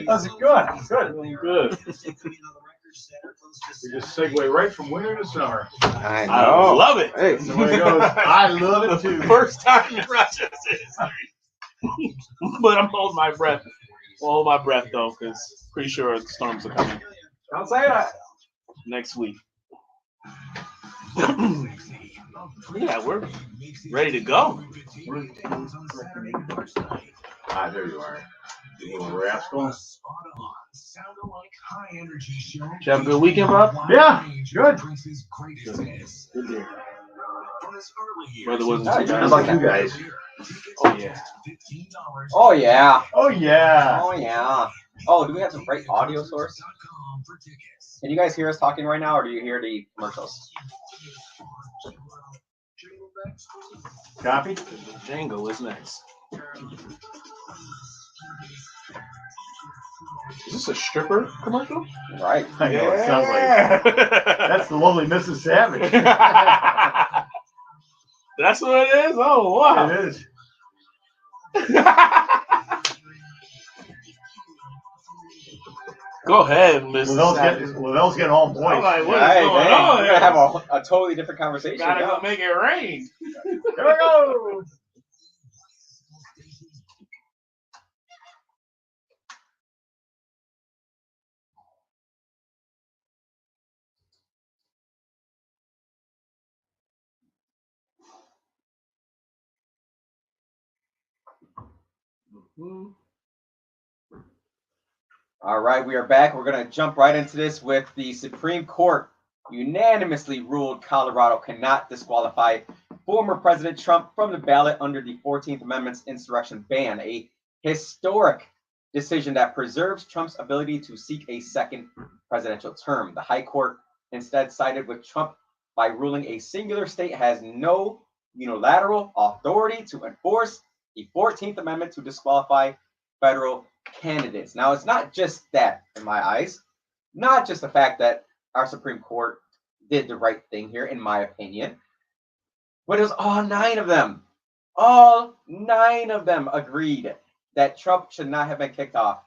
That's good. Really good. We just segue right from winter to summer. I know. I love it. Hey. That's the way it goes. I love it too. First time in Rochester history. But I'm holding my breath. I'll hold my breath though, because pretty sure the storms are coming Don't say that. next week. Yeah, we're ready to go. Ah, there you are. You little rascal. Did you have a good weekend, Bob? Yeah, good. Good deal. Weather wasn't too How bad. about you guys? Oh yeah. Oh yeah. Oh, yeah. Oh yeah. Oh, do we have the right audio source? Can you guys hear us talking right now, or do you hear the commercials? Copy? Django is next. Is this a stripper commercial? Right. I know, it sounds like that's the lovely Mrs. Savage. That's what it is? Oh, wow. It is. Go ahead, Mrs. Savage. Lavelle's getting all I'm moist. like, what is Right, going dang. on We're here? gonna have a totally different conversation. Gotta now. go make it rain. Here we go. All right, we are back. We're going to jump right into this with the Supreme Court unanimously ruled Colorado cannot disqualify former President Trump from the ballot under the 14th Amendment's insurrection ban, a historic decision that preserves Trump's ability to seek a second presidential term. The High Court instead sided with Trump by ruling a singular state has no unilateral authority to enforce the 14th Amendment to disqualify federal candidates. Now, it's not just that, in my eyes, not just the fact that our Supreme Court did the right thing here, in my opinion, but it was all 9 of them. All 9 of them agreed that Trump should not have been kicked off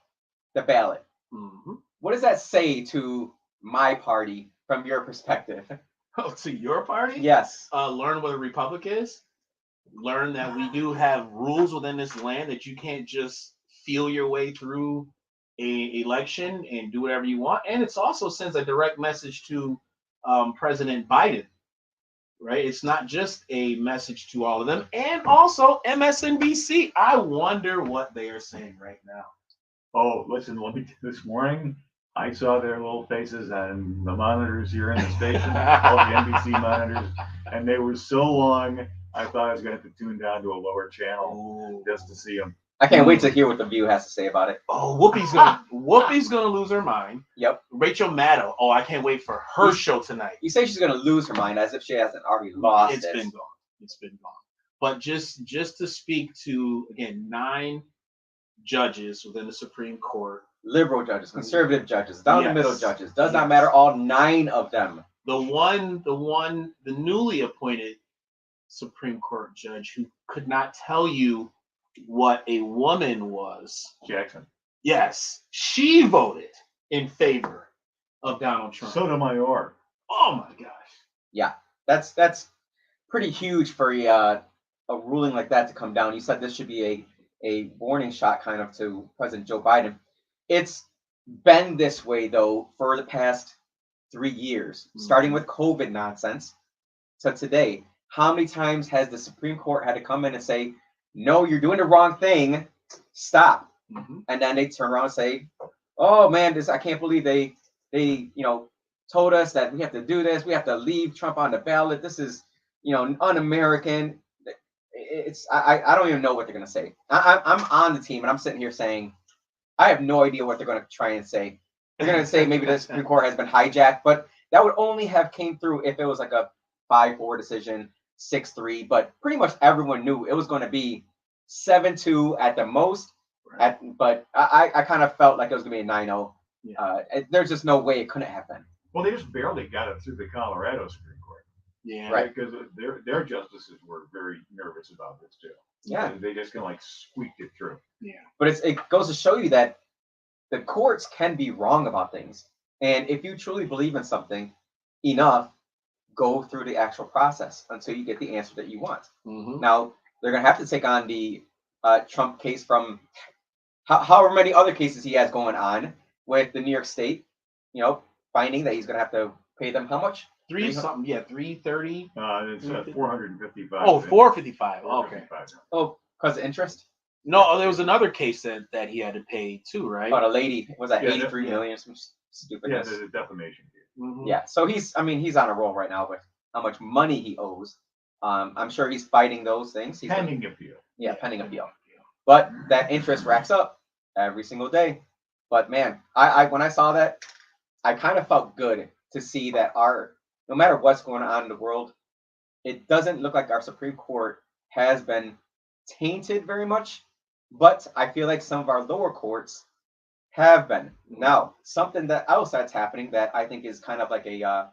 the ballot. Mm-hmm. What does that say to my party from your perspective? Oh, to your party? Yes. Learn what a republic is. Learn that we do have rules within this land that you can't just feel your way through a election and do whatever you want. And it also sends a direct message to President Biden, right? It's not just a message to all of them. And also MSNBC. I wonder what they are saying right now. Oh, listen, this morning I saw their little faces on the monitors here in the station, all the NBC monitors, and they were so long, I thought I was going to have to tune down to a lower channel just to see them. I can't wait to hear what the View has to say about it. Oh, Whoopi's gonna lose her mind. Yep. Rachel Maddow. Oh, I can't wait for her show tonight. You say she's going to lose her mind as if she hasn't already lost It's it. been gone. It's been gone. But just to speak to, again, 9 judges within the Supreme Court. Liberal judges, conservative judges, down the middle judges. Does not Yes. matter. All 9 of them. The newly appointed Supreme Court judge who could not tell you what a woman was. Jackson. Yes, she voted in favor of Donald Trump. Sotomayor. Oh my gosh. Yeah, that's pretty huge for a ruling like that to come down. You said this should be a warning shot kind of to President Joe Biden. It's been this way though for the past 3 years, starting with COVID nonsense to today. How many times has the Supreme Court had to come in and say, no, you're doing the wrong thing, stop. Mm-hmm. And then they turn around and say, oh man, I can't believe they told us that we have to do this, we have to leave Trump on the ballot. This is, un-American. I don't even know what they're gonna say. I'm on the team and I'm sitting here saying, I have no idea what they're gonna try and say. They're gonna say maybe the Supreme Court has been hijacked, but that would only have came through if it was like a 5-4 decision, 6-3, but pretty much everyone knew it was going to be 7-2 at the most. Right. But I kind of felt like it was going to be a 9-0. Yeah. There's just no way it couldn't have been. Well, they just barely got it through the Colorado Supreme Court. Yeah. Right. Because their justices were very nervous about this too. Yeah. They just kind of like squeaked it through. Yeah. But it goes to show you that the courts can be wrong about things. And if you truly believe in something enough, go through the actual process until you get the answer that you want. Mm-hmm. Now, they're going to have to take on the Trump case from however many other cases he has going on with the New York State, finding that he's going to have to pay them how much? 330. It's 455. Oh, 455. Okay. 455. Oh, because of interest? No, there was another case that he had to pay too, right? Oh, the lady was that Yeah, 83 yeah. million, some Yeah, stupidness. the defamation case. Mhm. Yeah, so he's on a roll right now with how much money he owes. I'm sure he's fighting those things. He's Pending appeal. pending appeal. But that interest racks up every single day. But man, I when I saw that, I kind of felt good to see that no matter what's going on in the world, it doesn't look like our Supreme Court has been tainted very much. But I feel like some of our lower courts have been. Now, something that else that's happening that I think is kind of like a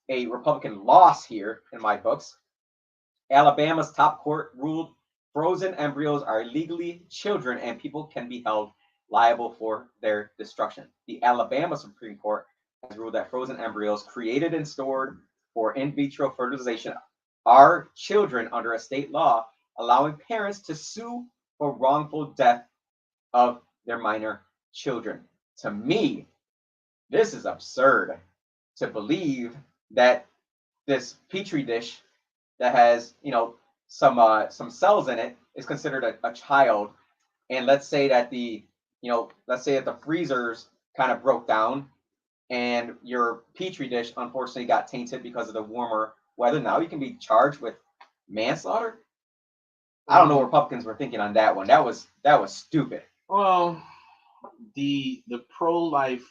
Republican loss here in my books. Alabama's top court ruled frozen embryos are legally children and people can be held liable for their destruction. The Alabama Supreme Court has ruled that frozen embryos created and stored for in vitro fertilization are children under a state law, allowing parents to sue for wrongful death of their minor children. To me, this is absurd to believe that this petri dish that has some cells in it is considered a child, and let's say that the freezers kind of broke down and your petri dish unfortunately got tainted because of the warmer weather. Now you can be charged with manslaughter. I don't know what Republicans were thinking on that one. That was stupid. Well, the pro-life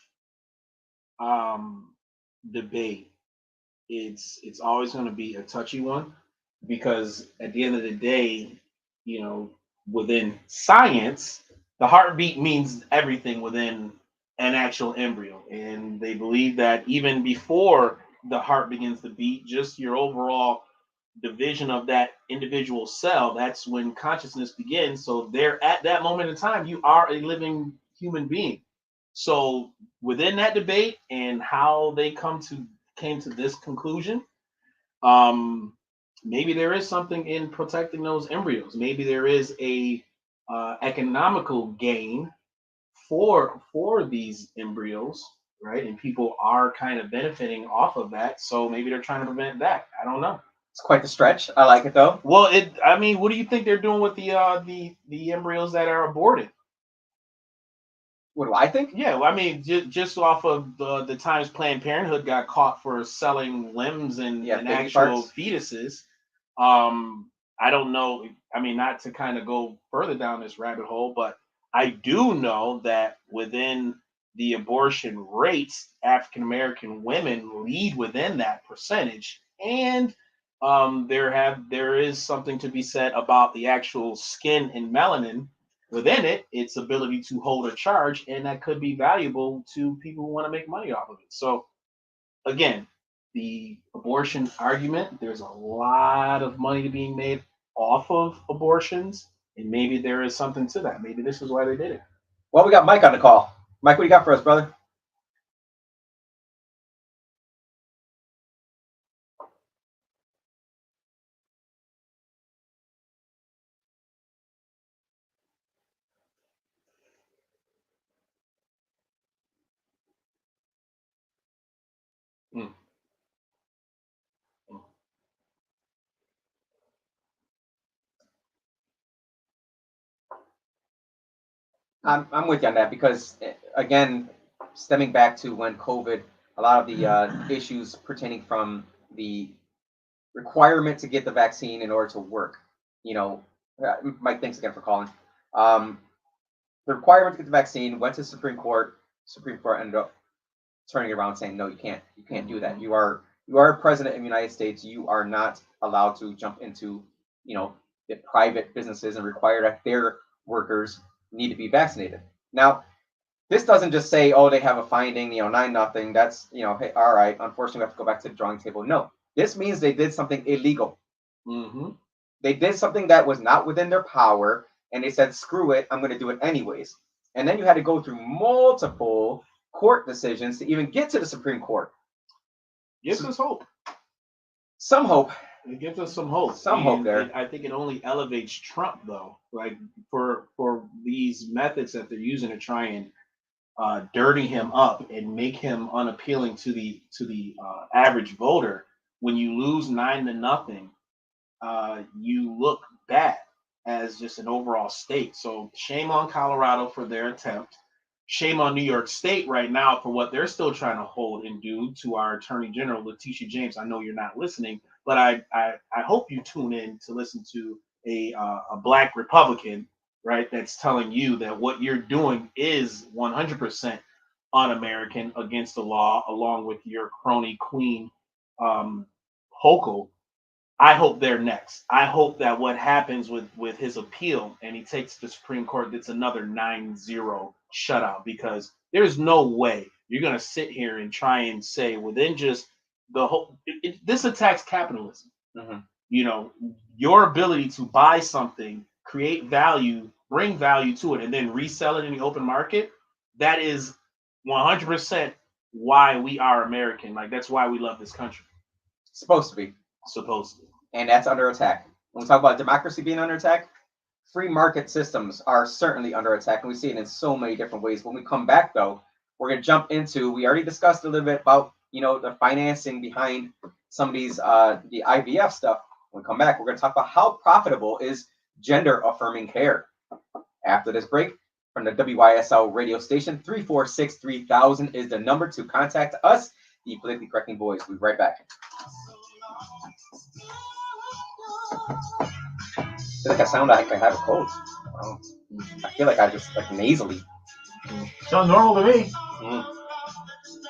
debate, it's always going to be a touchy one, because at the end of the day, within science, the heartbeat means everything within an actual embryo, and they believe that even before the heart begins to beat, just your overall division of that individual cell, that's when consciousness begins. So there, at that moment in time, you are a living human being. So within that debate and how they came to this conclusion, maybe there is something in protecting those embryos. Maybe there is a economical gain for these embryos, right? And people are kind of benefiting off of that. So maybe they're trying to prevent that. I don't know. It's quite the stretch. I like it though. Well, I mean, what do you think they're doing with the embryos that are aborted? What do I think? Yeah, well, I mean, just off of the times Planned Parenthood got caught for selling limbs and actual fetuses. I don't know. I mean, not to kind of go further down this rabbit hole, but I do know that within the abortion rates, African American women lead within that percentage, and there is something to be said about the actual skin and melanin within it, its ability to hold a charge, and that could be valuable to people who want to make money off of it. So again, the abortion argument, there's a lot of money being made off of abortions, and maybe there is something to that. Maybe this is why they did it. Well, we got Mike on the call. Mike, what do you got for us, brother? Mm. I'm with you on that because, again, stemming back to when COVID, a lot of the issues pertaining from the requirement to get the vaccine in order to work. Mike, thanks again for calling. The requirement to get the vaccine went to the Supreme Court. Supreme Court ended up turning it around saying, no, you can't do that. You are a president of the United States. You are not allowed to jump into, the private businesses and require that their workers need to be vaccinated. Now, this doesn't just say, oh, they have a finding, 9-0. That's, hey, all right. Unfortunately, we have to go back to the drawing table. No, this means they did something illegal. Mm-hmm. They did something that was not within their power, and they said, screw it, I'm going to do it anyways. And then you had to go through multiple court decisions to even get to the Supreme Court. Gives us hope. Some hope. It gives us some hope. Some hope there. I think it only elevates Trump, though. Like for these methods that they're using to try and dirty him up and make him unappealing to the average voter. When you lose 9-0, you look bad as just an overall state. So shame on Colorado for their attempt. Shame on New York State right now for what they're still trying to hold and do to our Attorney General, Letitia James. I know you're not listening, but I hope you tune in to listen to a Black Republican, right, that's telling you that what you're doing is 100% un-American, against the law, along with your crony queen, Hochul. I hope they're next. I hope that what happens with his appeal and he takes the Supreme Court, that's another 9-0 shutout, because there's no way you're going to sit here and try and say within just the whole, this attacks capitalism. Mm-hmm. You know, your ability to buy something, create value, bring value to it, and then resell it in the open market. That is 100% why we are American. Like, that's why we love this country. Supposed to be. Supposedly. And that's under attack. When we talk about democracy being under attack, free market systems are certainly under attack, and we see it in so many different ways. When we come back, though, we're going to jump into, we already discussed a little bit about, the financing behind some of these, the IVF stuff. When we come back, we're going to talk about how profitable is gender-affirming care. After this break, from the WYSL radio station, 346-3000 is the number to contact us, the Politically Correcting Boys. We'll be right back. I feel like I sound like I have a cold. I feel like I just nasally. Sounds normal to me. Mm.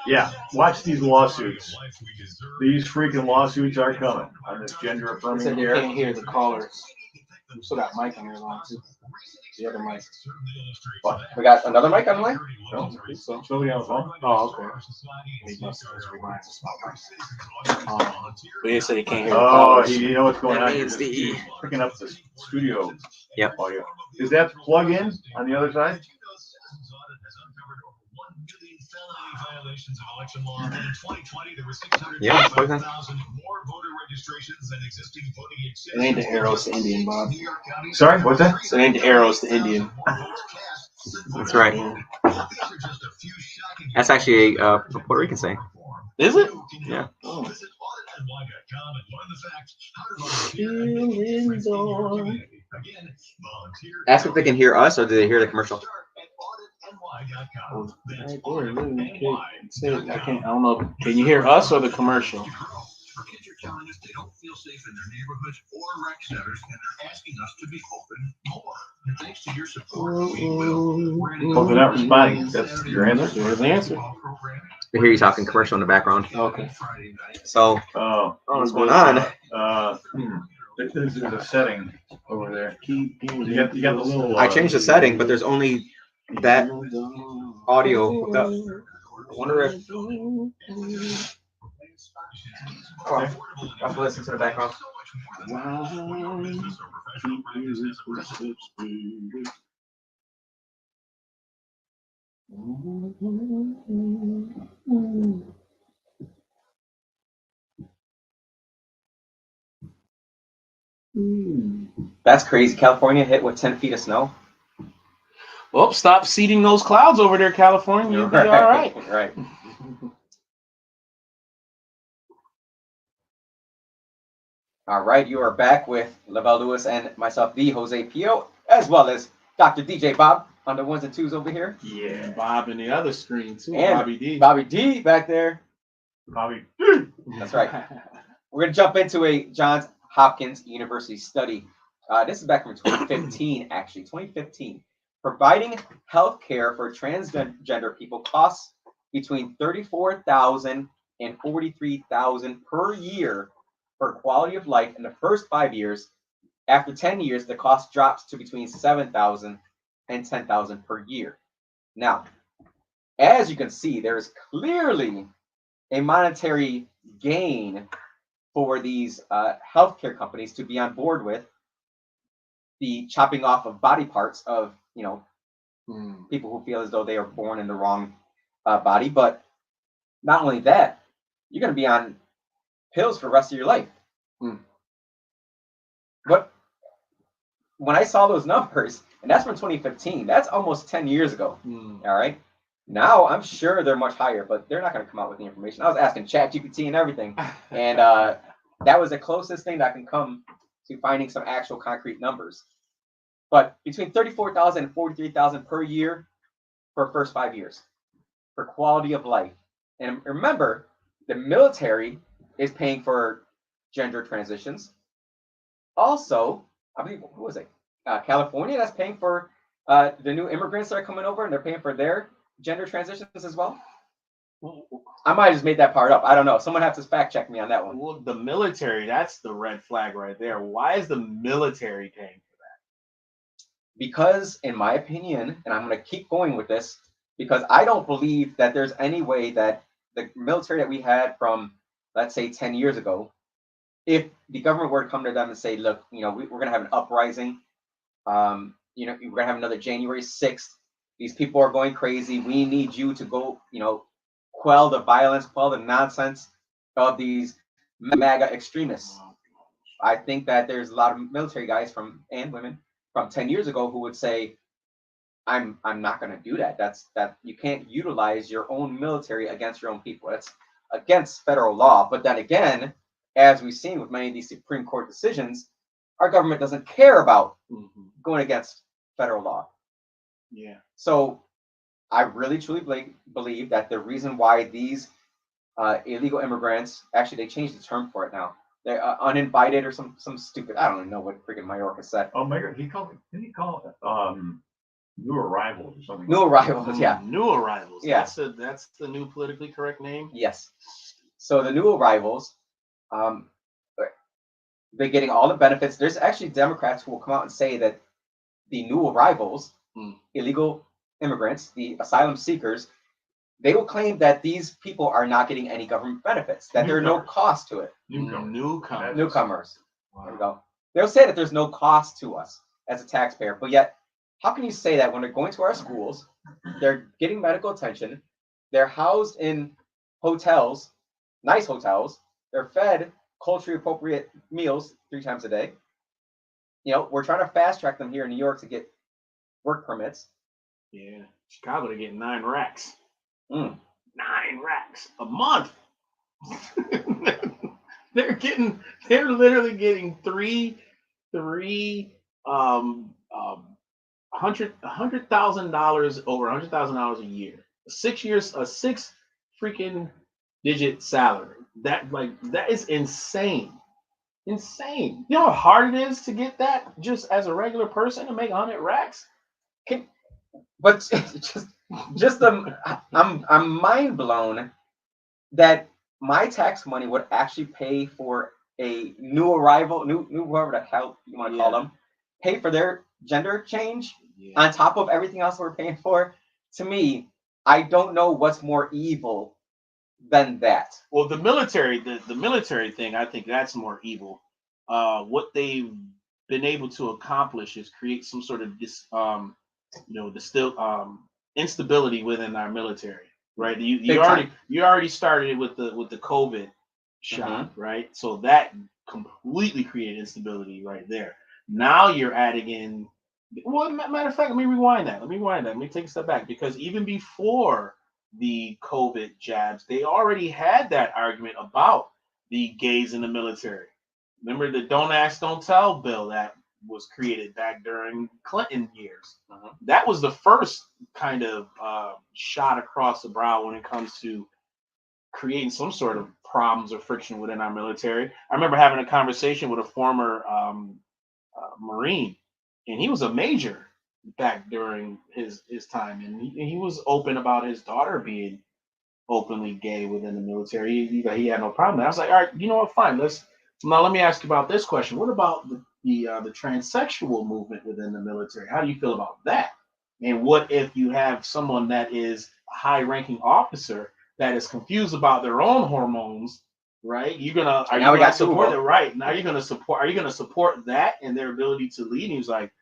Yeah, watch these lawsuits. These freaking lawsuits are coming on this gender affirming You care. can't hear the callers. We still got mic on your line too. The other mic. What? We got another mic on the line? No, somebody on the phone. Oh, okay. But he said he can't hear the Oh, callers. you know what's going That on here? means the- Picking up the studio Yep. audio. Is that plug in on the other side? Violations of election law. In 2020, there were 600,000 Yeah, plug in. more voter registrations than existing voting It ain't the arrows to Indian, Bob. New York County. Sorry, what's that? It ain't the arrows to Indian. That's right. That's actually a Puerto Rican saying. Is it? Yeah. Oh. Ask if they can hear us or do they hear the commercial? I don't know. Can you hear us or the commercial? Our kids are telling us they don't feel safe in their neighborhoods or rec centers, and they're asking us to be open more. And thanks to your support, we will. Well, they're not responding. That's your answer? There's the answer. We hear you talking commercial in the background. Okay. So, Oh, what's going on? There's a setting over there. You got the little. I changed the setting, but there's only that audio hooked up. I wonder if. Oh, I have to listen to the background. That's crazy. California hit with 10 feet of snow. Well, stop seeding those clouds over there, California. You'll be all right. Right. All right, you are back with Lavelle Lewis and myself, the Jose Pio, as well as Dr. DJ Bob on the ones and twos over here. Yeah, Bob in the other screen too. And Bobby D. Bobby D back there. Bobby. That's right. We're going to jump into a Johns Hopkins University study. This is back from 2015, actually, 2015. Providing health care for transgender people costs between $34,000 and $43,000 per year for quality of life in the first 5 years. After 10 years, the cost drops to between $7,000 and $10,000 per year. Now, as you can see, there is clearly a monetary gain for these healthcare companies to be on board with the chopping off of body parts of, People who feel as though they are born in the wrong body. But not only that, you're going to be on pills for the rest of your life. But when I saw those numbers, and that's from 2015, that's almost 10 years ago. All right. Now I'm sure they're much higher, but they're not going to come out with the information. I was asking ChatGPT and everything, and that was the closest thing that can come to finding some actual concrete numbers. But between 34,000 and 43,000 per year for the first 5 years for quality of life. And remember, the military is paying for gender transitions. Also, I believe, who was it? California, that's paying for the new immigrants that are coming over, and they're paying for their gender transitions as well. I might have just made that part up. I don't know. Someone has to fact check me on that one. Well, the military, that's the red flag right there. Why is the military paying for that? Because, in my opinion, and I'm going to keep going with this, because I don't believe that there's any way that the military that we had from, let's say, 10 years ago, if the government were to come to them and say, look, we're going to have an uprising, we're going to have another January 6th. These people are going crazy. We need you to go, quell the violence, quell the nonsense of these MAGA extremists. I think that there's a lot of military guys and women from 10 years ago who would say, I'm not going to do that. That you can't utilize your own military against your own people. That's against federal law. But then again, as we've seen with many of these Supreme Court decisions, our government doesn't care about going against federal law. Yeah. So I really truly believe that the reason why these illegal immigrants, actually they changed the term for it now, they're uninvited or some stupid, I don't even know what freaking Mayorkas said. Oh, Mayor, didn't he call it new arrivals or something? New arrivals, yeah. New arrivals. Yeah. That's the new politically correct name. Yes. So the new arrivals, they're getting all the benefits. There's actually Democrats who will come out and say that the new arrivals, illegal immigrants, the asylum seekers, they will claim that these people are not getting any government benefits, that there are no cost to it. Newcomers. Wow. There we go. They'll say that there's no cost to us as a taxpayer, but yet, how can you say that when they're going to our schools, they're getting medical attention, they're housed in hotels, nice hotels, they're fed culturally appropriate meals 3 times a day. We're trying to fast track them here in New York to get work permits. Yeah, Chicago, they're getting 9 racks. 9 racks a month. They're literally getting $100,000 over $100,000 a year. 6 years, a 6 freaking digit salary. That is insane. Insane. You know how hard it is to get that just as a regular person to make 100 racks? But I'm mind blown that my tax money would actually pay for a new arrival, new whoever the hell you want to call them, pay for their gender change on top of everything else we're paying for. To me, I don't know what's more evil than that. Well, the military thing, I think that's more evil. What they've been able to accomplish is create some sort of instability within our military, right? You already started it with the COVID shot, right? So that completely created instability right there. Now you're adding in. Well, matter of fact, let me rewind that. Let me take a step back, because even before the COVID jabs, they already had that argument about the gays in the military. Remember the Don't Ask, Don't Tell bill that was created back during Clinton years. That was the first kind of shot across the brow when it comes to creating some sort of problems or friction within our military. I remember having a conversation with a former Marine, and he was a major back during his time, and he was open about his daughter being openly gay within the military. He had no problem. I was like, all right, you know what? Fine. Now let me ask you about this question. What about the transsexual movement within the military? How do you feel about that? And what if you have someone that is a high-ranking officer that is confused about their own hormones? Right? Are you gonna support it? Right now, are you gonna support that and their ability to lead? And he was like,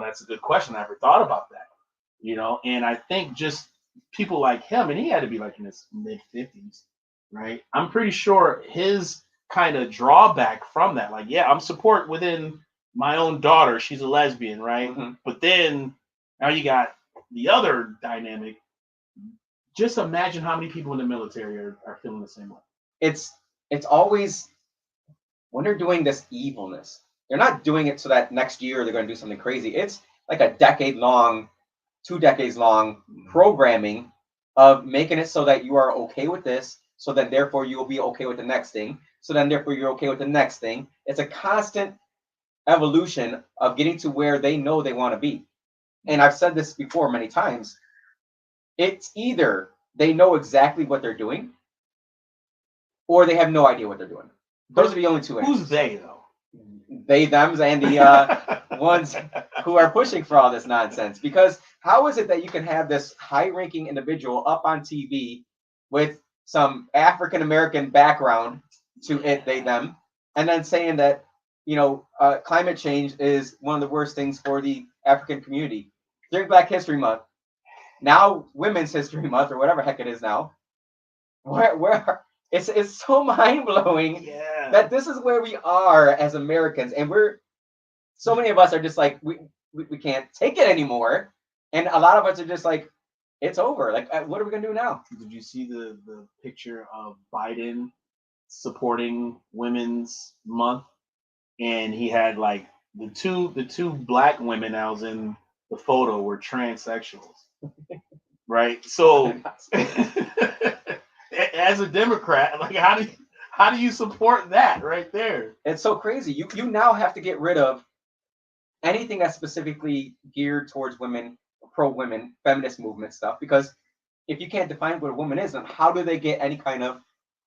that's a good question. I never thought about that. you know. And I think just people like him, and he had to be like in his mid-50s, right? I'm pretty sure his kind of drawback from that, like, yeah, I'm support within my own daughter. She's a lesbian, right? Mm-hmm. But then now you got the other dynamic. Just imagine how many people in the military are feeling the same way. It's always when they're doing this evilness, they're not doing it so that next year they're going to do something crazy. It's like a decade long, 2 decades long programming of making it so that you are okay with this, so then therefore you will be okay with the next thing, so then therefore you're okay with the next thing. It's a constant evolution of getting to where they know they want to be. And I've said this before many times. It's either they know exactly what they're doing or they have no idea what they're doing. Those are the only two answers. Who's they though? They, thems, and the ones who are pushing for all this nonsense. Because how is it that you can have this high-ranking individual up on TV with some African American background to it, they, them, and then saying that climate change is one of the worst things for the African community during Black History Month, now Women's History Month or whatever heck it is now? Where it's so mind blowing. Yeah. That this is where we are as Americans, and so many of us are just like we can't take it anymore, and a lot of us are just like, it's over. Like, what are we gonna do now? Did you see the picture of Biden supporting Women's Month, and he had like the two black women that was in the photo were transsexuals, right? So as a Democrat, like how do you support that right there? It's so crazy. You now have to get rid of anything that's specifically geared towards women, pro women, feminist movement stuff, because if you can't define what a woman is, then how do they get any kind of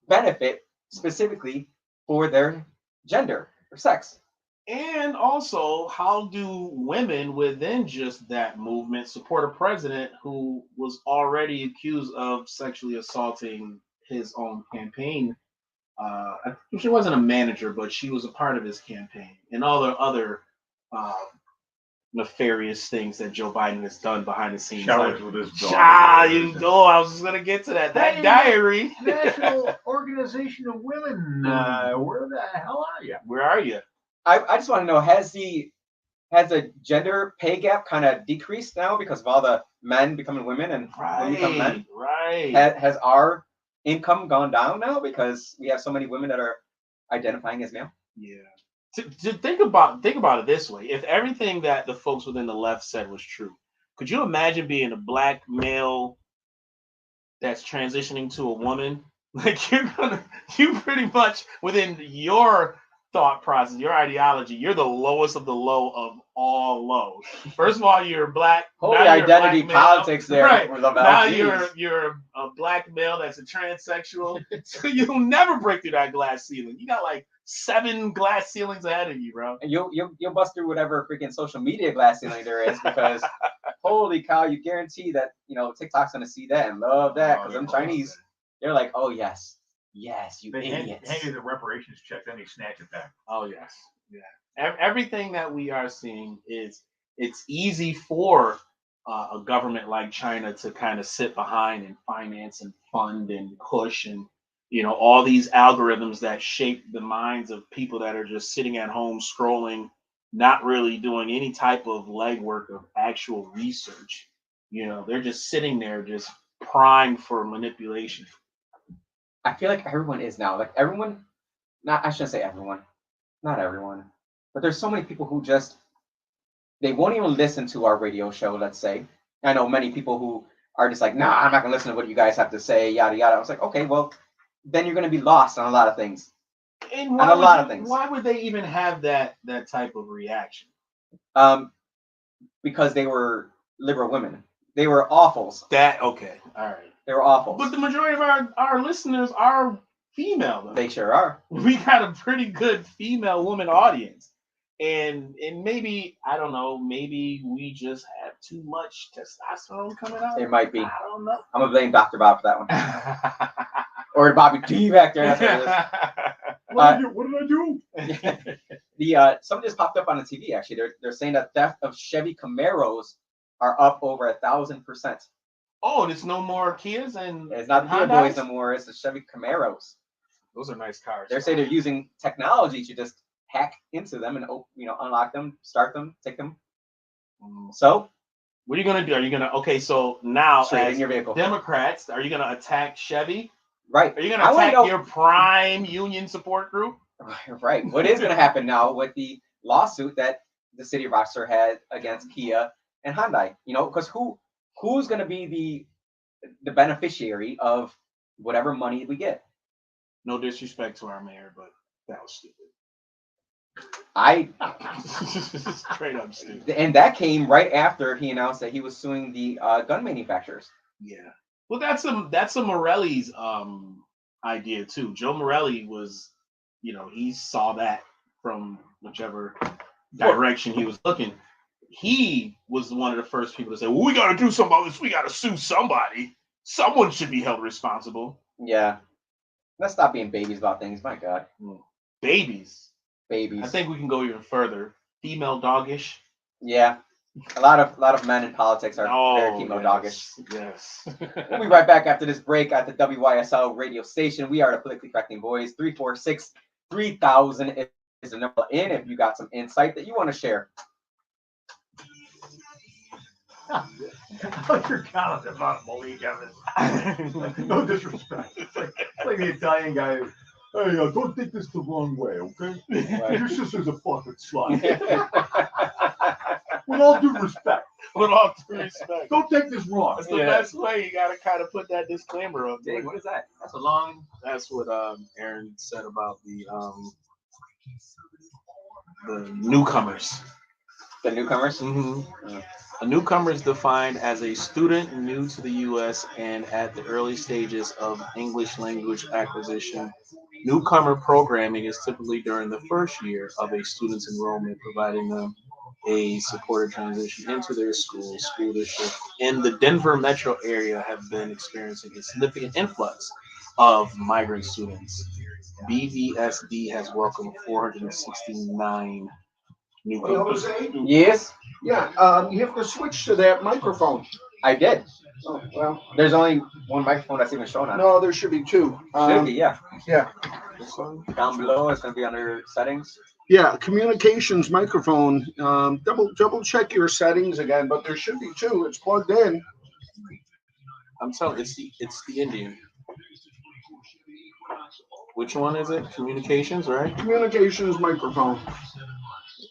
benefit specifically for their gender or sex? And also, how do women within just that movement support a president who was already accused of sexually assaulting his own campaign? She wasn't a manager, but she was a part of his campaign, and all the other nefarious things that Joe Biden has done behind the scenes. Showers with his daughter. I was just gonna get to that. That Hey, diary. National Organization of Women. Where the hell are you? Where are you? I just want to know, has the gender pay gap kind of decreased now because of all the men becoming women and women becoming men? Right. Has our income gone down now because we have so many women that are identifying as male? Yeah. To think about it this way: if everything that the folks within the left said was true, could you imagine being a black male that's transitioning to a woman? Like you pretty much within your thought process, your ideology, you're the lowest of the low of all lows. First of all, you're black. Holy identity politics there. Right. For the Now LGs. you're a black male that's a transsexual. So you'll never break through that glass ceiling. You got like 7 glass ceilings ahead of you, bro. And you'll bust through whatever freaking social media glass ceiling there is, because holy cow, you guarantee that TikTok's gonna see that and love that, because them Chinese, they're like, oh yes, you They idiots. hand you the reparations check, then they snatch it back. Oh yes, yeah. Everything that we are seeing it's easy for a government like China to kind of sit behind and finance and fund and push and all these algorithms that shape the minds of people that are just sitting at home scrolling, not really doing any type of legwork of actual research. They're just sitting there just primed for manipulation. I feel like everyone is now. Like everyone, I shouldn't say everyone, not everyone, but there's so many people who just, they won't even listen to our radio show, let's say. I know many people who are just like, nah, I'm not gonna listen to what you guys have to say, yada yada. I was like, okay, well, then you're gonna be lost on a lot of things. And why would they even have that type of reaction? Because they were liberal women. They were awfuls. Okay, all right. They were awful. But the majority of our listeners are female, though. They sure are. We got a pretty good female woman audience. And maybe, I don't know, maybe we just have too much testosterone coming out. It might be. I don't know. I'm gonna blame Dr. Bob for that one. Or Bobby T back there. That's what it is. What did I do? Something just popped up on the TV actually. They're saying that theft of Chevy Camaros are up over 1,000%. Oh, and it's no more Kias and It's not the Kia Hyundais? Boys no more. It's the Chevy Camaros. Those are nice cars. They say they're using technology to just hack into them and unlock them, start them, take them. So what are you gonna do? Are you gonna so now trade as in your vehicle. Democrats, are you gonna attack Chevy? Right. Are you gonna I wanna attack know- your prime union support group? Right. What is going to happen now with the lawsuit that the city of Rochester had against Kia and Hyundai? Because who's going to be the beneficiary of whatever money we get? No disrespect to our mayor, but that was stupid. Straight up stupid. And that came right after he announced that he was suing the gun manufacturers. Yeah. Well, that's a Morelli's idea too. Joe Morelli was, he saw that from whichever direction he was looking. He was one of the first people to say, "Well, we got to do something about this. We got to sue somebody. Someone should be held responsible." Yeah. Let's stop being babies about things. My God. Babies. Babies. I think we can go even further. Female doggish. Yeah. A lot of men in politics are very female doggish. Yes. We'll be right back after this break at the WYSL radio station. We are the Politically Correcting Boys. 346-3000 is the number in if you got some insight that you want to share. You're counting about Malik Evans. No disrespect. It's like the Italian guy. Hey, don't take this the wrong way, okay? Your sister's a fucking slut. With all due respect. With all due respect. Don't take this wrong. That's the best way. You gotta kind of put that disclaimer up. Dang, what is that? That's what Aaron said about the newcomers. The newcomers? Mm-hmm. A newcomer is defined as a student new to the U.S. and at the early stages of English language acquisition. Newcomer programming is typically during the first year of a student's enrollment, providing them a supported transition into their school district. In the Denver metro area have been experiencing a significant influx of migrant students. BVSD has welcomed 469 newcomers. Jose? Yes, Yeah, you have to switch to that microphone. I did. Oh, well, There's only one microphone that's even showing on it. no, there should be two. Should be, yeah. Yeah. Down below, it's going to be under settings. Yeah, communications microphone. Double check your settings again, but there should be two. It's plugged in. I'm telling it's the Indian. Which one is it? Communications, right? Communications microphone.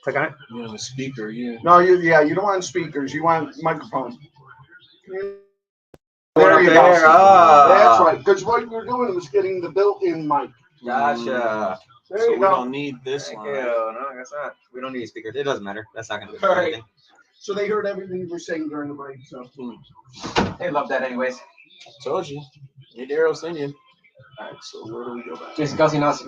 Click on it. Yeah, the speaker, yeah. No, you don't want speakers. You want microphone. There There you you go. go. That's right. Because what you're doing was getting the built-in mic. Gotcha. There So you we go. don't need this Thank one. you. Right? No, I guess not. We don't need speakers. It doesn't matter. That's not going to be All right. anything. So they heard everything you were saying during the break. So They love that anyways. Told you. Hey, Daryl's Indian. All right, so where do we go back? Jason Kelsey knows.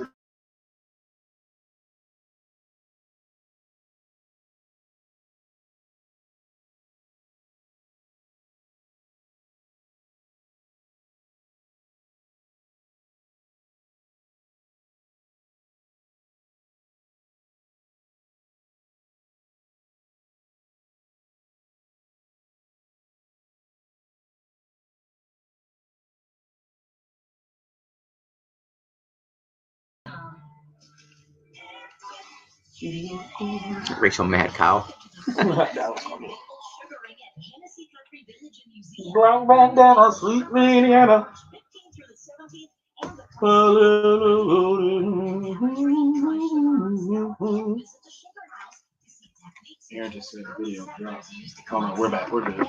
Rachel Mad Cow. That was funny. Black bandana, sweet Louisiana. Aaron just said the video dropped. Oh no, we're back. We're good.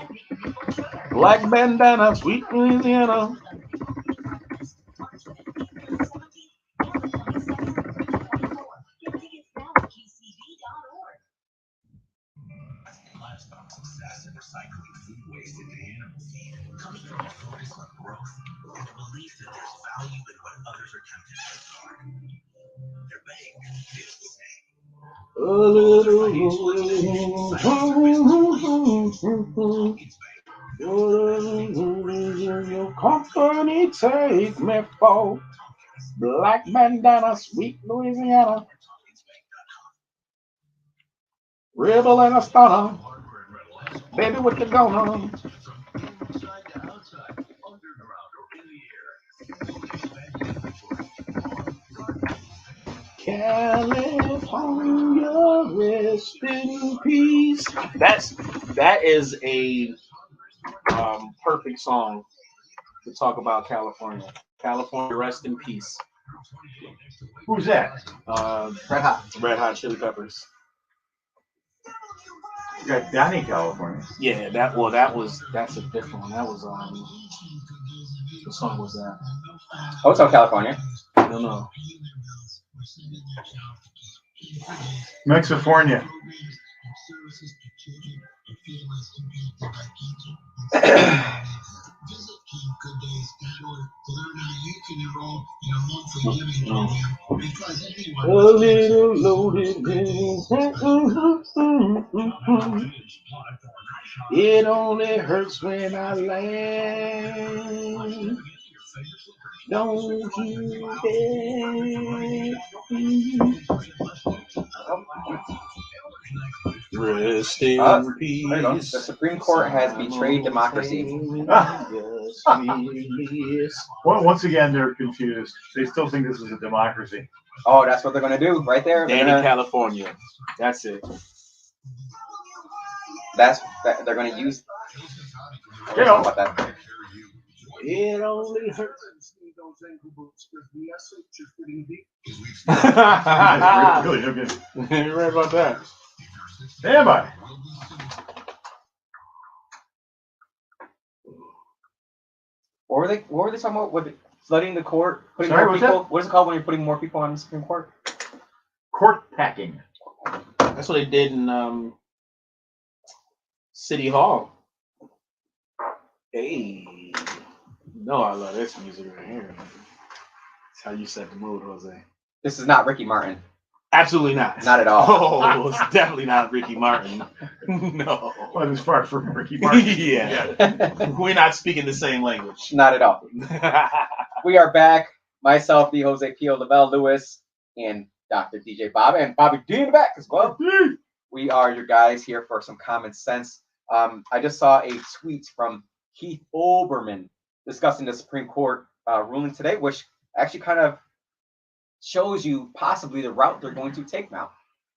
Black bandana, sweet Louisiana. Last on success in recycling food waste into animal feed comes from a focus on growth and the belief that there's value in what others are tempted to discard. Their bank is the same. Your company take me for black bandana, sweet Louisiana. Rebel and a stunner. Hardware and rental Baby, what you going on? From inside to outside, underground or in the air, California, rest in peace. That is a perfect song to talk about California. California, rest in peace. Who's that? Red Hot. Red Hot Chili Peppers. You got Donny, California. Yeah, that's a different one. That was what song was that? Hotel California. I don't know. Mexifornia. A little loaded. It only hurts when I land. Don't you dare. Rest in There you go. peace. The Supreme Court has betrayed democracy. Well, once again, they're confused. They still think this is a democracy. Oh, that's what they're going to do right there. They're Danny, gonna, California. That's it. they're going to use. You know. About that. It only hurts. Really, no good. You're right about that. Am I? What were they talking about? With flooding the court, putting Sorry, more what's people. What is it called when you're putting more people on the Supreme Court? Court packing. That's what they did in City Hall. Hey, no, I love this music right here. That's how you set the mood, Jose. This is not Ricky Martin. Absolutely not. Not at all. Oh, it's definitely not Ricky Martin. No. Well, it's far from Ricky Martin. Yeah. We're not speaking the same language. Not at all. We are back. Myself, the Jose Pio Lavelle Lewis, and Dr. DJ Bob, and Bobby D in the back as well. We are your guys here for some common sense. I just saw a tweet from Keith Olbermann discussing the Supreme Court ruling today, which actually kind of shows you possibly the route they're going to take now.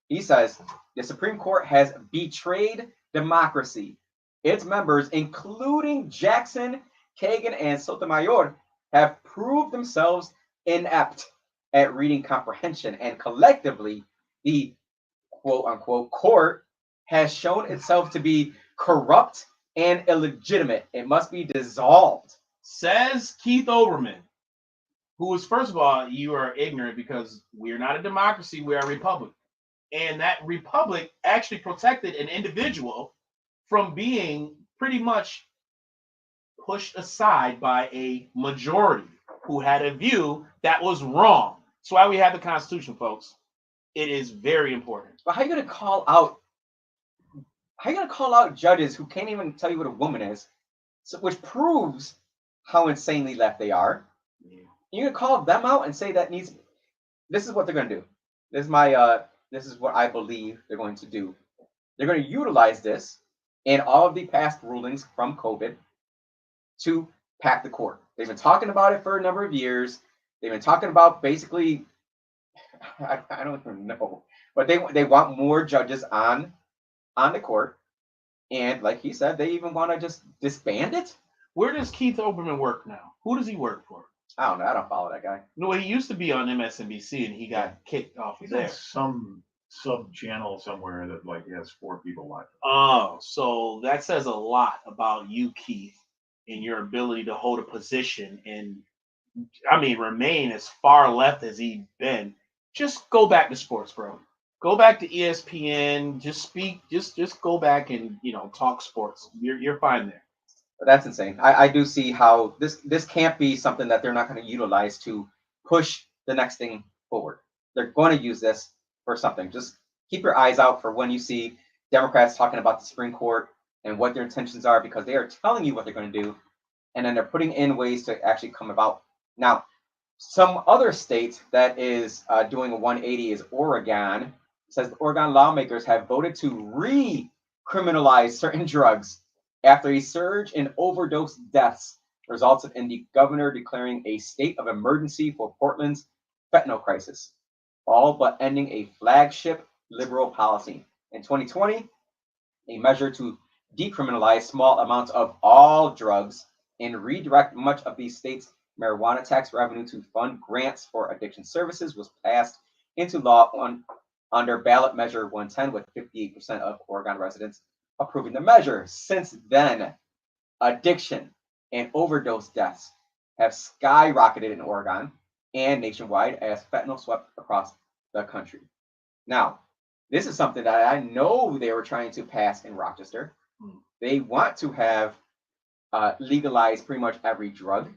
He says the Supreme Court has betrayed democracy. Its members, including Jackson, Kagan, and Sotomayor, have proved themselves inept at reading comprehension, and collectively, the quote-unquote court has shown itself to be corrupt and illegitimate. It must be dissolved. Says Keith Olbermann, who is, first of all, you are ignorant because we're not a democracy, we're a republic. And that republic actually protected an individual from being pretty much pushed aside by a majority who had a view that was wrong. That's why we have the Constitution, folks. It is very important. But how are you going to call out judges who can't even tell you what a woman is, which proves how insanely left they are? Yeah. You're going to call them out and say this is what they're going to do. This is what I believe they're going to do. They're going to utilize this in all of the past rulings from COVID to pack the court. They've been talking about it for a number of years. They've been talking about basically, I don't even know, but they want more judges on the court. And like he said, they even want to just disband it. Where does Keith Olbermann work now? Who does he work for? I don't know. I don't follow that guy. No, he used to be on MSNBC and he got kicked off He's there. on some sub channel somewhere that like has 4 people watching. Oh, so that says a lot about you, Keith, and your ability to hold a position and, I mean, remain as far left as he's been. Just go back to sports, bro. Go back to ESPN. Just speak. Just go back and talk sports. You're fine there. But that's insane. I do see how this can't be something that they're not going to utilize to push the next thing forward. They're going to use this for something. Just keep your eyes out for when you see Democrats talking about the Supreme Court and what their intentions are, because they are telling you what they're going to do, and then they're putting in ways to actually come about. Now, some other state that is doing a 180 is Oregon. It says the Oregon lawmakers have voted to criminalize certain drugs after a surge in overdose deaths resulted in the governor declaring a state of emergency for Portland's fentanyl crisis, all but ending a flagship liberal policy. In 2020, a measure to decriminalize small amounts of all drugs and redirect much of the state's marijuana tax revenue to fund grants for addiction services was passed into law under ballot measure 110 with 58% of Oregon residents approving the measure. Since then, addiction and overdose deaths have skyrocketed in Oregon and nationwide as fentanyl swept across the country. Now, this is something that I know they were trying to pass in Rochester. They want to have legalized pretty much every drug.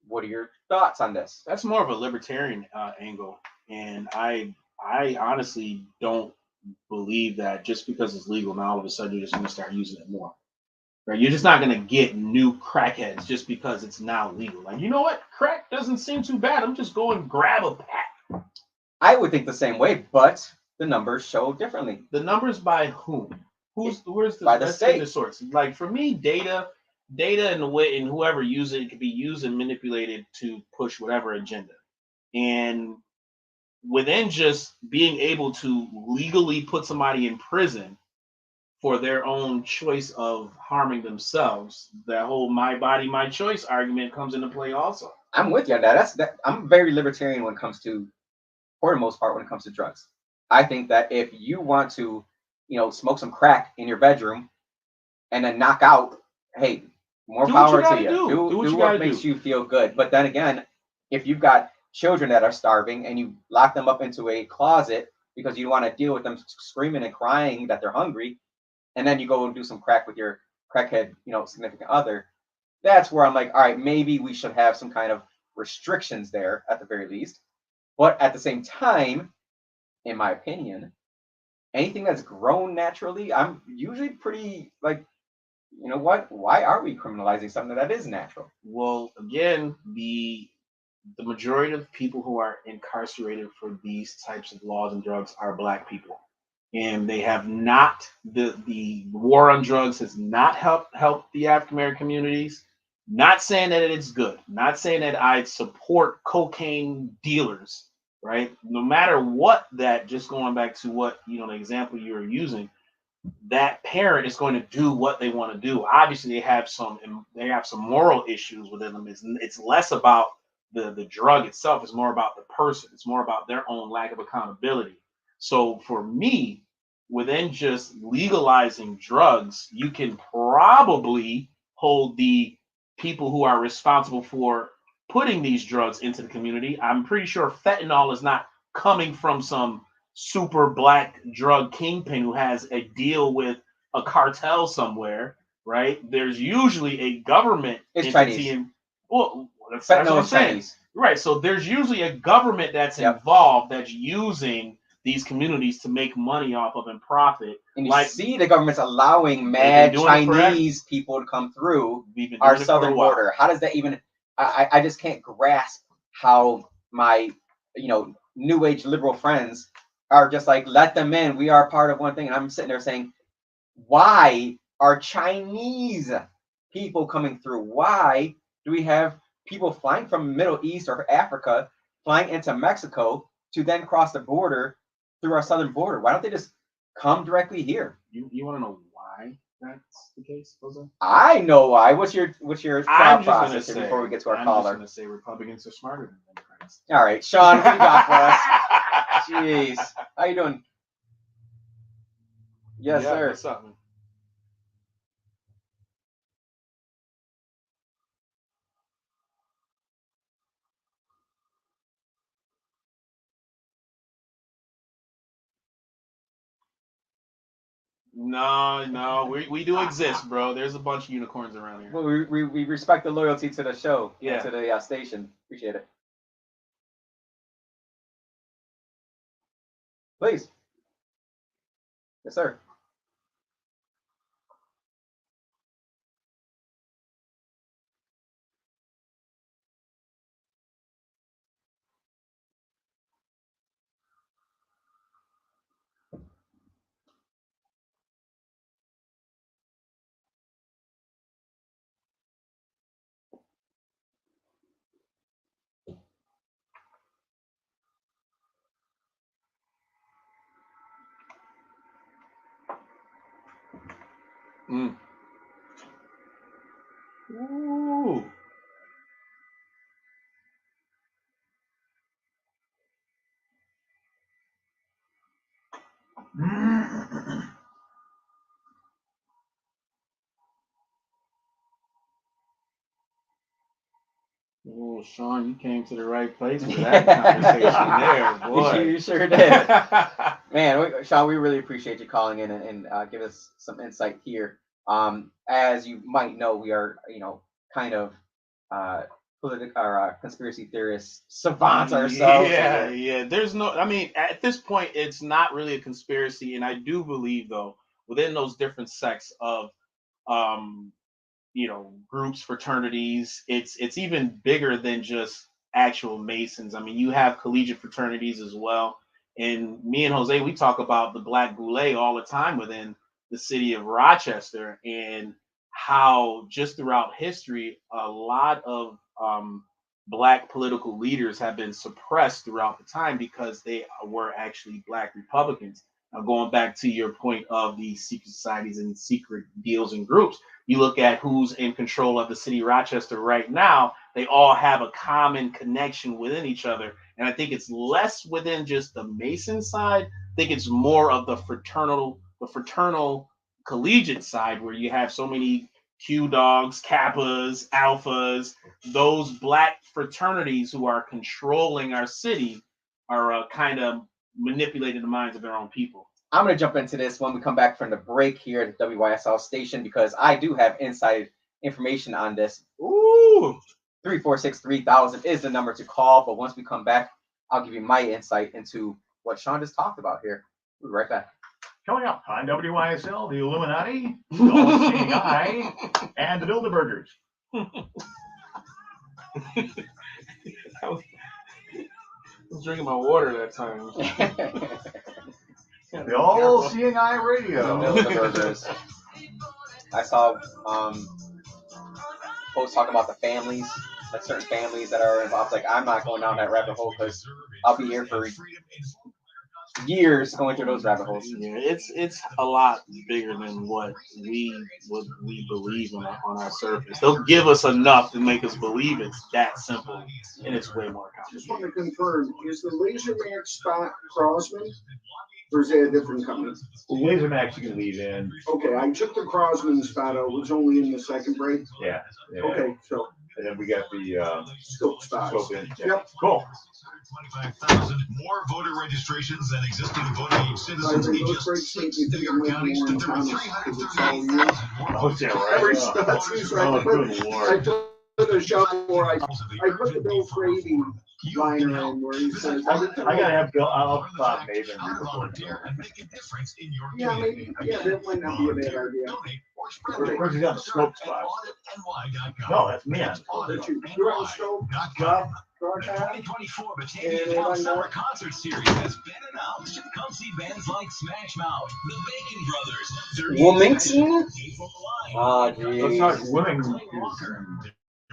What are your thoughts on this? That's more of a libertarian angle, and I honestly don't believe that just because it's legal now all of a sudden you're just going to start using it more. Right? You're just not going to get new crackheads just because it's now legal. Like, you know what? Crack doesn't seem too bad. I'm just going to grab a pack. I would think the same way, but the numbers show differently. The numbers by whom? Where's the by the state? The source. Like for me, data and the way and whoever uses it can be used and manipulated to push whatever agenda. And within just being able to legally put somebody in prison for their own choice of harming themselves, that whole "my body, my choice" argument comes into play also. I'm with you on that. I'm very libertarian when it comes to, for the most part, when it comes to drugs. I think that if you want to, smoke some crack in your bedroom and then knock out, hey, more power to you. Do what makes you feel good. But then again, if you've got children that are starving and you lock them up into a closet because you don't want to deal with them screaming and crying that they're hungry, and then you go and do some crack with your crackhead, significant other, that's where I'm like, all right, maybe we should have some kind of restrictions there at the very least. But at the same time, in my opinion, anything that's grown naturally, I'm usually pretty like, you know what? Why are we criminalizing something that is natural? Well, again, the majority of people who are incarcerated for these types of laws and drugs are black people. And they have not the war on drugs has not helped the African American communities. Not saying that it's good. Not saying that I support cocaine dealers, right? No matter what that, just going back to what the example you were using, that parent is going to do what they want to do. Obviously, they have some moral issues within them. It's less about the drug itself. It's more about the person. It's more about their own lack of accountability. So for me, within just legalizing drugs, you can probably hold the people who are responsible for putting these drugs into the community. I'm pretty sure fentanyl is not coming from some super black drug kingpin who has a deal with a cartel somewhere, right? There's usually a government entity. Well, that's what I'm saying. Chinese. Right. So there's usually a government that's involved that's using these communities to make money off of and profit. And you see the government's allowing mad Chinese people to come through our southern border. How does that even? I just can't grasp how my new age liberal friends are just like, let them in. We are part of one thing. And I'm sitting there saying, why are Chinese people coming through? Why do we have people flying from Middle East or Africa flying into Mexico to then cross the border through our southern border? Why don't they just come directly here? You want to know why that's the case, Jose? I know why. What's your thought process before we get to our caller? I'm just going to say Republicans are smarter than Democrats. All right, Sean, what you got for us? Jeez, how you doing? Yes, sir. What's up, man? No, we do exist, bro. There's a bunch of unicorns around here. Well, we respect the loyalty to the show, and to the station. Appreciate it. Please. Yes, sir. Mm. Ooh. Oh, Sean, you came to the right place for that conversation there, boy. You sure did. Man, Sean, we really appreciate you calling in and give us some insight here. As you might know, we are, kind of political or conspiracy theorists savants ourselves. Yeah. There's no, I mean, at this point, it's not really a conspiracy. And I do believe, though, within those different sects of, um, groups, fraternities, it's even bigger than just actual Masons. I mean, you have collegiate fraternities as well. And me and Jose, we talk about the Black Goulet all the time within the city of Rochester, and how just throughout history, a lot of Black political leaders have been suppressed throughout the time because they were actually Black Republicans. Now, going back to your point of the secret societies and secret deals and groups, you look at who's in control of the city of Rochester right now, they all have a common connection within each other. And I think it's less within just the Mason side. I think it's more of the fraternal collegiate side, where you have so many Q dogs, Kappas, Alphas, those Black fraternities who are controlling our city are kind of manipulating the minds of their own people. I'm going to jump into this when we come back from the break here at the WYSL station, because I do have inside information on this. Ooh. 346-3000 is the number to call. But once we come back, I'll give you my insight into what Sean just talked about here. We'll be right back. Coming up on WYSL, the Illuminati, the All-Seeing Eye, and the Bilderbergers. I was drinking my water that time. The All-Seeing Eye Radio. Bilderbergers. I saw posts talking about the families, like certain families that are involved. Like, I'm not going down that rabbit hole because I'll be here for years going through those rabbit holes. Yeah, it's a lot bigger than what we believe on our surface. They'll give us enough to make us believe it's that simple, and it's way more Just complicated. want to confirm, is the laser man spot Crosman? Or is that a different company? Laser Max you can leave in. Okay, I took the Crosman spot out. It was only in the second break. Yeah. Okay, so And then we got the scope spots. scope in. Yep. Cool. 25,000 more voter registrations than existing voting age citizens in Those just breaks make 6 me New think York I'm counties. living There more were in Thomas because it's all you. 338,000 more Oh, yeah, right. Every Yeah. step, so Oh, I good put Lord. a shot where I put the Bill Frady liner in where he says, I gotta have Bill. I'll Nathan read the book. yeah, maybe, yeah, that might not be a bad idea. Where's he got the scope spot? No, that's me. But you're on scope, Well, broadcast. 2024 Batavia Town Summer Concert Series has been announced. Come see bands like Smash Mouth, the Bacon Brothers, Wilmington? Oh, let's talk geez. women. There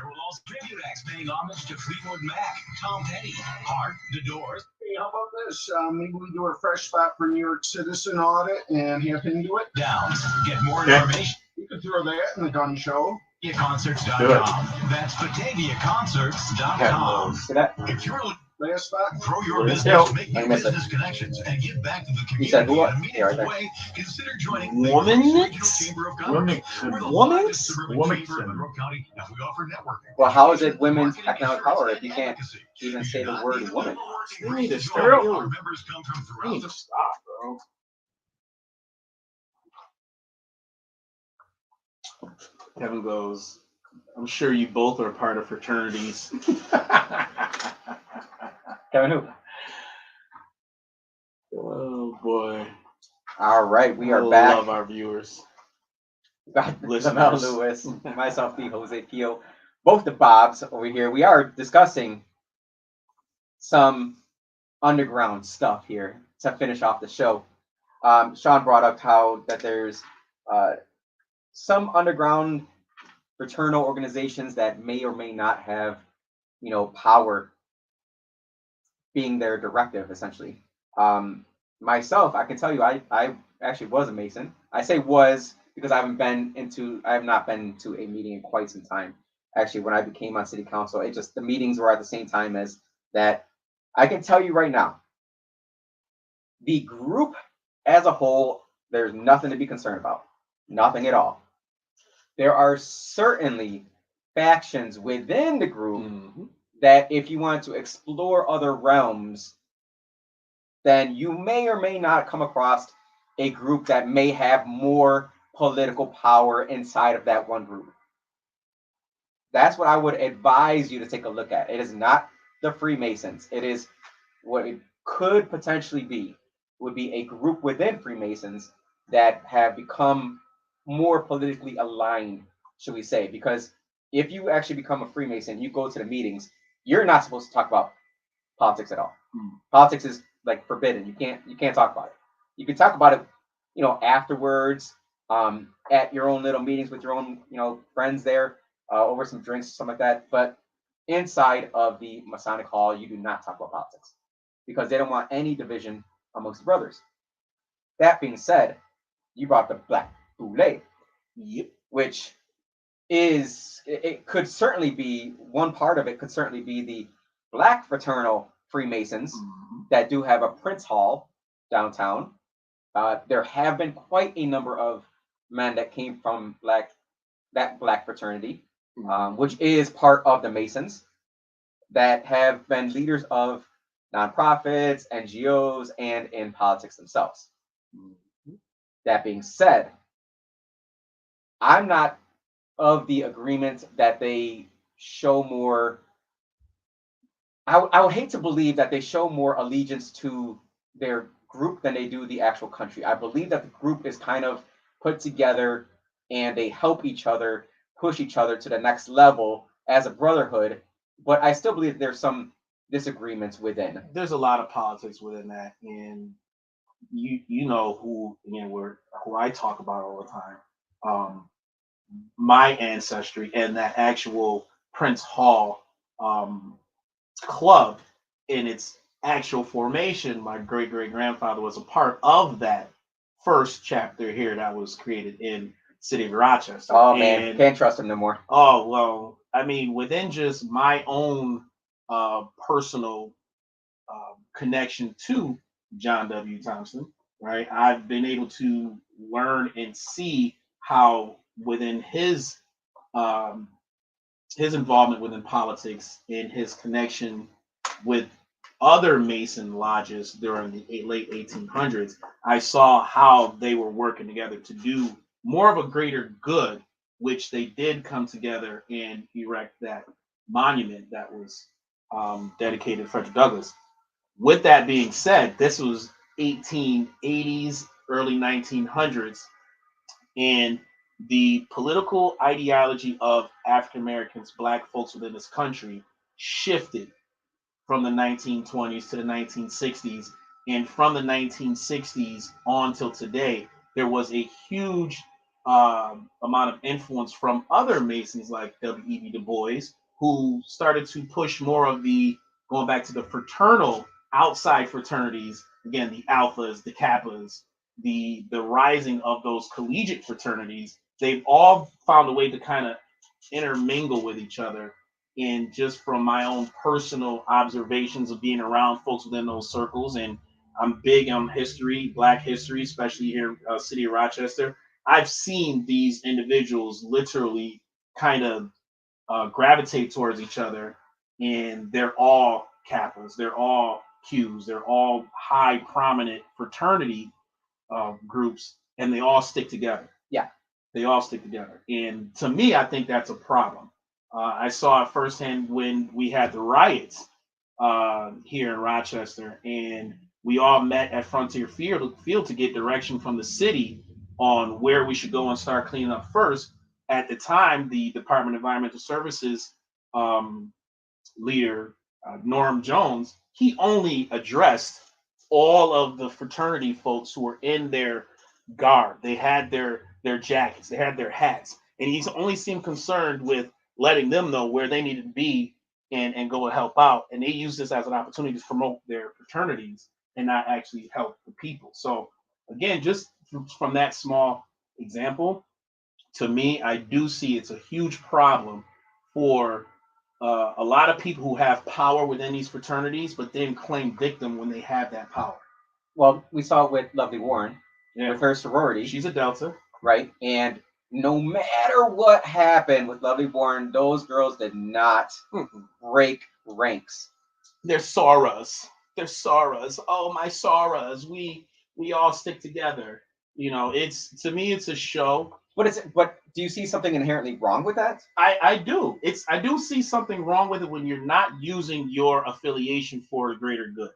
will also be tribute acts paying homage to Fleetwood Mac, Tom Petty, Heart, The Doors. Hey, how about this? Maybe we do a fresh spot for New York Citizen audit and have him do it. Downs. Get more Okay. information You could throw that in the gun show. BataviaConcerts.com. That's BataviaConcerts.com. See that? If you're looking Last spot. to grow your Yeah. business, make I new missed it. business connections, and give back to the You said community what? in a Yeah, right meaningful there. way, consider joining Woman Regional mix? Chamber of Commerce. Woman. We're the Woman? largest suburban Woman. chamber in Monroe County, and we offer networking. Well, how is it women's Marketing, economic insurance, power if and you can't advocacy. even You say do the not word need a woman? networking They need to join. stop. Our members come from They throughout need the to stop, bro. Kevin goes, I'm sure you both are part of fraternities. Kevin who? Oh boy. All right, we are I back. love our viewers. Got Listeners. Lamel Lewis, myself, the Jose Pio, both the Bobs over here. We are discussing some underground stuff here to finish off the show. Sean brought up how that there's some underground fraternal organizations that may or may not have, power being their directive, essentially. Myself, I can tell you, I actually was a Mason. I say was because I have not been to a meeting in quite some time. Actually, when I became on city council, the meetings were at the same time as that. I can tell you right now, the group as a whole, there's nothing to be concerned about. Nothing at all. There are certainly factions within the group that if you want to explore other realms, then you may or may not come across a group that may have more political power inside of that one group. That's what I would advise you to take a look at. It is not the Freemasons. It is what it could potentially be, would be a group within Freemasons that have become more politically aligned, should we say? Because if you actually become a Freemason, you go to the meetings, you're not supposed to talk about politics at all. Politics is like forbidden. You can't talk about it. You can talk about it, afterwards, at your own little meetings with your own, friends there, over some drinks, something like that. But inside of the Masonic Hall, you do not talk about politics because they don't want any division amongst the brothers. That being said, you brought the Black Boule, which it could certainly be one part of it could certainly be the Black fraternal Freemasons that do have a Prince Hall downtown. There have been quite a number of men that came from that Black fraternity, which is part of the Masons, that have been leaders of nonprofits, NGOs, and in politics themselves. That being said, I'm not of the agreement that they show more. I would hate to believe that they show more allegiance to their group than they do the actual country. I believe that the group is kind of put together and they help each other, push each other to the next level as a brotherhood. But I still believe there's some disagreements within. There's a lot of politics within that, and you know who who I talk about all the time. My ancestry and that actual Prince Hall club in its actual formation, my great grandfather was a part of that first chapter here that was created in city of Rochester. Oh man, can't trust him no more. Oh well, I mean, within just my own personal connection to John W. Thompson, right? I've been able to learn and see how within his involvement within politics and his connection with other Mason lodges during the late 1800s, I saw how they were working together to do more of a greater good, which they did come together and erect that monument that was dedicated to Frederick Douglass. With that being said, this was 1880s, early 1900s, and the political ideology of African Americans, Black folks within this country, shifted from the 1920s to the 1960s. And from the 1960s on till today, there was a huge amount of influence from other Masons like W.E.B. Du Bois, who started to push more of the going back to the fraternal outside fraternities, again, the alphas, the kappas, the rising of those collegiate fraternities. They've all found a way to kind of intermingle with each other. And just from my own personal observations of being around folks within those circles, and I'm big on history, Black history, especially here in city of Rochester. I've seen these individuals literally kind of gravitate towards each other, and they're all Kappas, they're all Qs, they're all high prominent fraternity groups, and they all stick together. Yeah, they all stick together. And to me, I think that's a problem. I saw it firsthand when we had the riots here in Rochester, and we all met at Frontier Field to get direction from the city on where we should go and start cleaning up first. At the time, the Department of Environmental Services leader, Norm Jones, he only addressed all of the fraternity folks who were in their garb. They had their jackets, they had their hats, and he's only seemed concerned with letting them know where they needed to be and go and help out. And they use this as an opportunity to promote their fraternities and not actually help the people. So again, just from that small example, to me, I do see it's a huge problem for a lot of people who have power within these fraternities, but then claim victim when they have that power. Well, we saw it with Lovely Warren Yeah, with her sorority, she's a Delta. right? And no matter what happened with Lovely Warren, those girls did not break ranks. They're Soras. They're Soras. Oh, my Soras. We all stick together. You know, it's to me, it's a show. But do you see something inherently wrong with that? I do. I do see something wrong with it when you're not using your affiliation for the greater good,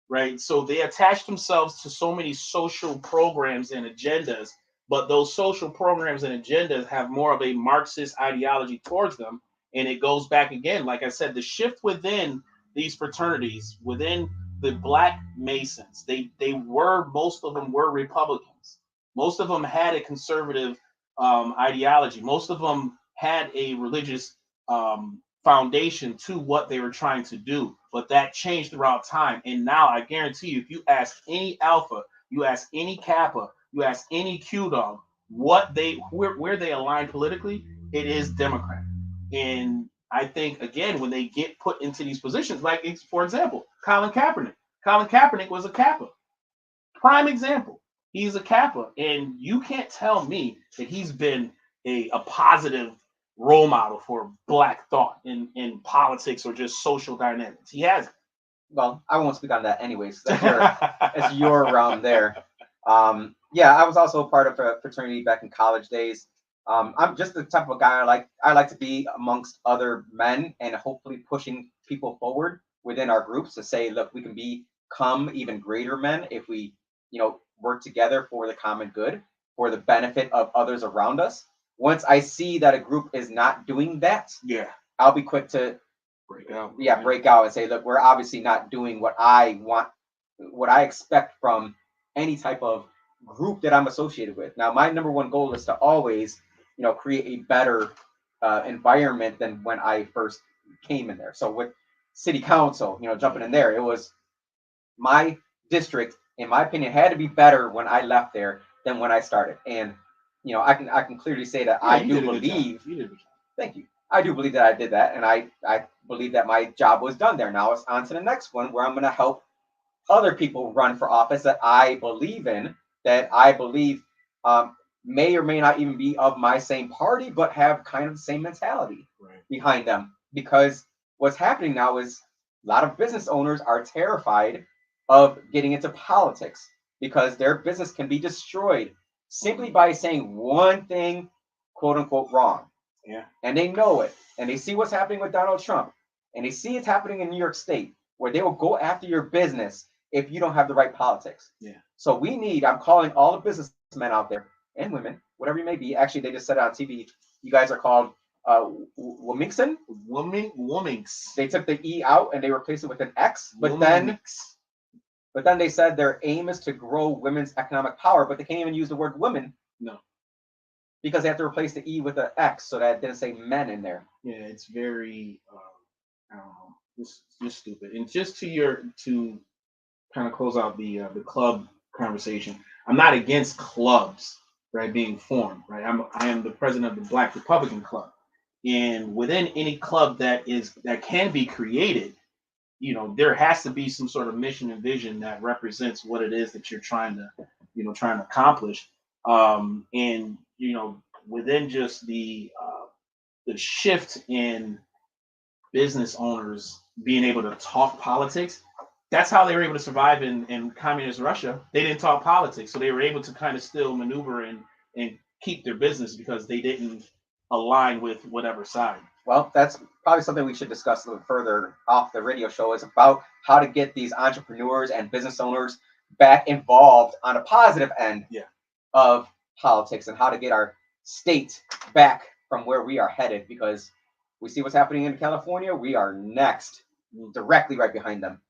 right? So they attach themselves to so many social programs and agendas, but those social programs and agendas have more of a Marxist ideology towards them, and it goes back again. Like I said, the shift within these fraternities, within the Black Masons, they were most of them were Republicans. Most of them had a conservative ideology. Most of them had a religious foundation to what they were trying to do, but that changed throughout time. And now I guarantee you, if you ask any Alpha, you ask any Kappa, you ask any Q Dog, where they align politically, it is Democrat. And I think again, when they get put into these positions, like for example, Colin Kaepernick. Colin Kaepernick was a Kappa. Prime example. He's a Kappa, and you can't tell me that he's been a positive role model for Black thought in politics or just social dynamics. He hasn't. Well, I won't speak on that anyways. That's your realm there. Yeah, I was also a part of a fraternity back in college days. I'm just the type of guy I like to be amongst other men and hopefully pushing people forward within our groups to say, look, we can become even greater men if we, work together for the common good, for the benefit of others around us. Once I see that a group is not doing that, Yeah, I'll be quick to break out. break out and say, look, we're obviously not doing what I want, what I expect from any type of group that I'm associated with. Now, my number one goal is to always, create a better environment than when I first came in there. So with city council, jumping in there, it was my district, in my opinion, had to be better when I left there than when I started. And I can clearly say that I do believe. You did a good job. Thank you. I do believe that I did that, and I believe that my job was done there. Now it's on to the next one where I'm going to help other people run for office that I believe in, that I believe may or may not even be of my same party, but have kind of the same mentality behind them. Because what's happening now is a lot of business owners are terrified of getting into politics because their business can be destroyed simply by saying one thing, quote unquote, wrong. Yeah. And they know it. And they see what's happening with Donald Trump. And they see it's happening in New York State, where they will go after your business if you don't have the right politics. Yeah. So I'm calling all the businessmen out there and women, whatever you may be. Actually, they just said it on TV. You guys are called Womixon. Wominks. They took the E out and they replaced it with an X. But then they said their aim is to grow women's economic power, but they can't even use the word women. No. Because they have to replace the E with an X so that it didn't say men in there. Yeah, it's very, I don't know, just stupid. And just to kind of close out the club conversation, I'm not against clubs, right, being formed, right. I am the president of the Black Republican Club, and within any club that can be created, there has to be some sort of mission and vision that represents what it is that you're trying to accomplish. And within just the shift in business owners being able to talk politics, that's how they were able to survive in communist Russia. They didn't talk politics, so they were able to kind of still maneuver and keep their business because they didn't align with whatever side. Well, that's probably something we should discuss a little further off the radio show, is about how to get these entrepreneurs and business owners back involved on a positive end of politics, and how to get our state back from where we are headed, because we see what's happening in California. We are next, directly right behind them.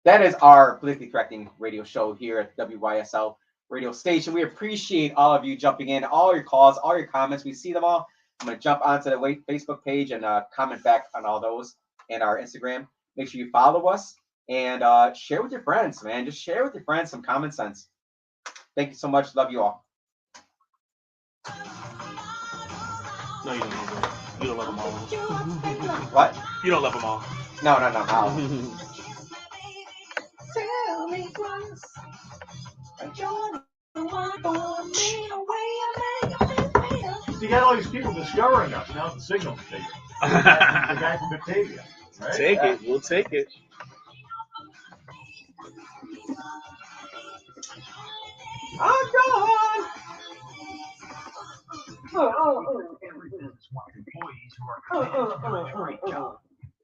That is our politically correcting radio show here at WYSL radio station. We appreciate all of you jumping in, all your calls, all your comments. We see them all. I'm going to jump onto the Facebook page and comment back on all those, and our Instagram. Make sure you follow us and share with your friends, man. Just share with your friends some common sense. Thank you so much. Love you all. No, you don't love them. You don't love them all. What? You don't love them all. No. You got all these people discovering us. Now the signal's taken. The guy from Batavia, right? Take it. We'll take it. I'm gone. Business wants employees who are committed to doing a great job.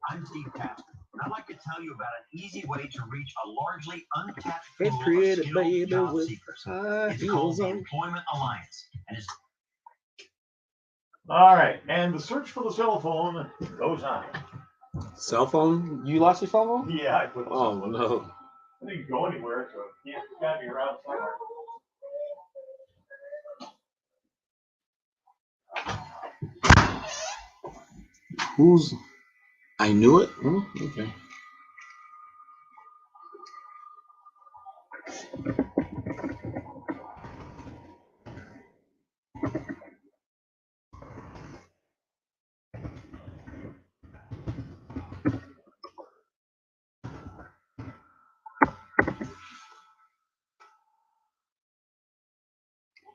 I'm Steve Casper. I'd like to tell you about an easy way to reach a largely untapped pool of skilled job seekers. It's called the Employment Alliance, and it's All right, and the search for the cell phone goes on. Cell phone? You lost your cell phone? Yeah, I put the Oh cell phone. no. I didn't go anywhere, so yeah, it's got to be around somewhere. Who's? I knew it. Okay.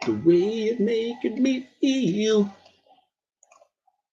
The way it make me feel.